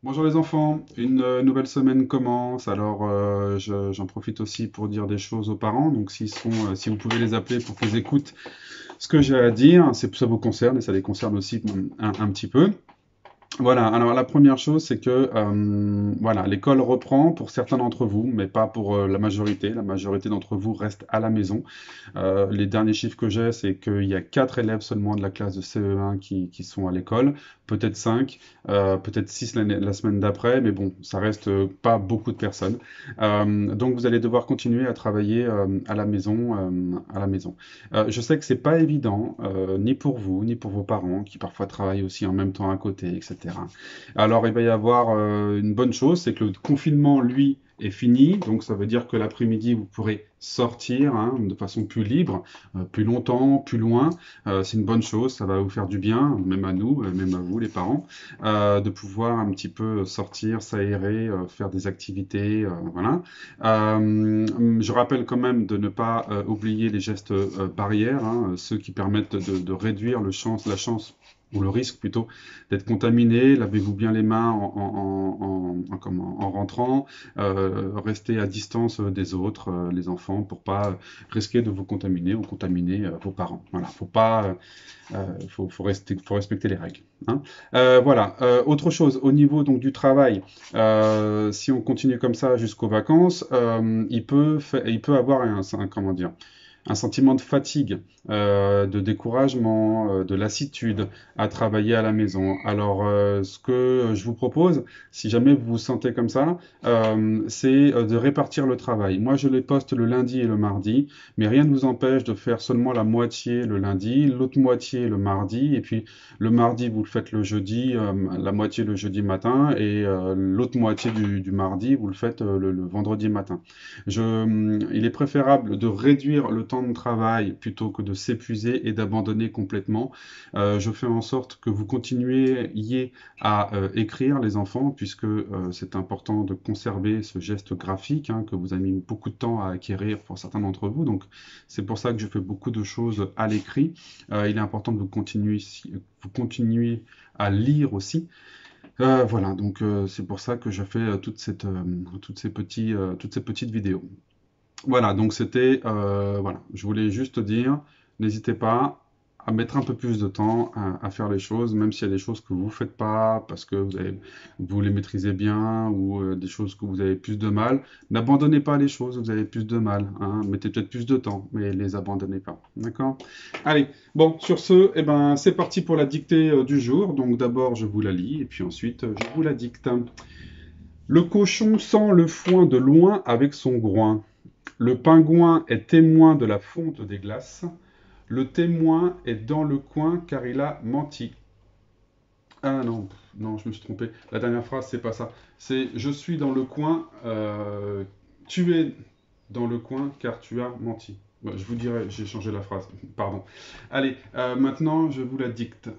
Bonjour les enfants, une nouvelle semaine commence, alors j'en profite aussi pour dire des choses aux parents, donc si vous pouvez les appeler pour qu'ils écoutent ce que j'ai à dire, ça vous concerne et ça les concerne aussi un petit peu. Voilà, alors la première chose, c'est que voilà, l'école reprend pour certains d'entre vous, mais pas pour la majorité. La majorité d'entre vous reste à la maison. Les derniers chiffres que j'ai, c'est qu'il y a 4 élèves seulement de la classe de CE1 qui sont à l'école, peut-être 5, peut-être 6 la semaine d'après, mais bon, ça reste pas beaucoup de personnes. Donc vous allez devoir continuer à travailler à la maison. À la maison. Je sais que c'est pas évident, ni pour vous, ni pour vos parents, qui parfois travaillent aussi en même temps à côté, etc. Alors il va y avoir une bonne chose, c'est que le confinement, lui, est fini, donc ça veut dire que l'après-midi, vous pourrez sortir hein, de façon plus libre, plus longtemps, plus loin. C'est une bonne chose, ça va vous faire du bien, même à nous, même à vous les parents, de pouvoir un petit peu sortir, s'aérer, faire des activités, voilà. Je rappelle quand même de ne pas oublier les gestes barrières, hein, ceux qui permettent de réduire la chance ou le risque plutôt d'être contaminé. Lavez-vous bien les mains en rentrant. Restez à distance des autres, les enfants, pour pas risquer de vous contaminer ou contaminer vos parents. Voilà, faut respecter les règles. Hein. Voilà. Autre chose, au niveau donc du travail, si on continue comme ça jusqu'aux vacances, il peut avoir comment dire, un sentiment de fatigue, de découragement, de lassitude à travailler à la maison. Alors, ce que je vous propose, si jamais vous vous sentez comme ça, c'est de répartir le travail. Moi, je les poste le lundi et le mardi, mais rien ne vous empêche de faire seulement la moitié le lundi, l'autre moitié le mardi, et puis le mardi, vous le faites le jeudi, la moitié le jeudi matin, et l'autre moitié du mardi, vous le faites le vendredi matin. Il est préférable de réduire le temps de travail plutôt que de s'épuiser et d'abandonner complètement. Je fais en sorte que vous continuiez à écrire les enfants, puisque c'est important de conserver ce geste graphique hein, que vous avez mis beaucoup de temps à acquérir pour certains d'entre vous. Donc c'est pour ça que je fais beaucoup de choses à l'écrit. Il est important de vous continuer à lire aussi. Voilà, donc c'est pour ça que je fais toutes ces petites vidéos. Voilà, donc voilà, je voulais juste dire, n'hésitez pas à mettre un peu plus de temps à faire les choses, même s'il y a des choses que vous ne faites pas parce que vous les maîtrisez bien ou des choses que vous avez plus de mal. N'abandonnez pas les choses où vous avez plus de mal, hein. Mettez peut-être plus de temps, mais les abandonnez pas. D'accord? Allez, bon, sur ce, eh ben, c'est parti pour la dictée du jour. Donc d'abord, je vous la lis et puis ensuite, je vous la dicte. Le cochon sent le foin de loin avec son groin. Le pingouin est témoin de la fonte des glaces. Le témoin est dans le coin car il a menti. Ah non, non, je me suis trompé. La dernière phrase, c'est pas ça. C'est je suis dans le coin, tu es dans le coin car tu as menti. Bon, je vous dirai, j'ai changé la phrase. Pardon. Allez, maintenant je vous la dicte.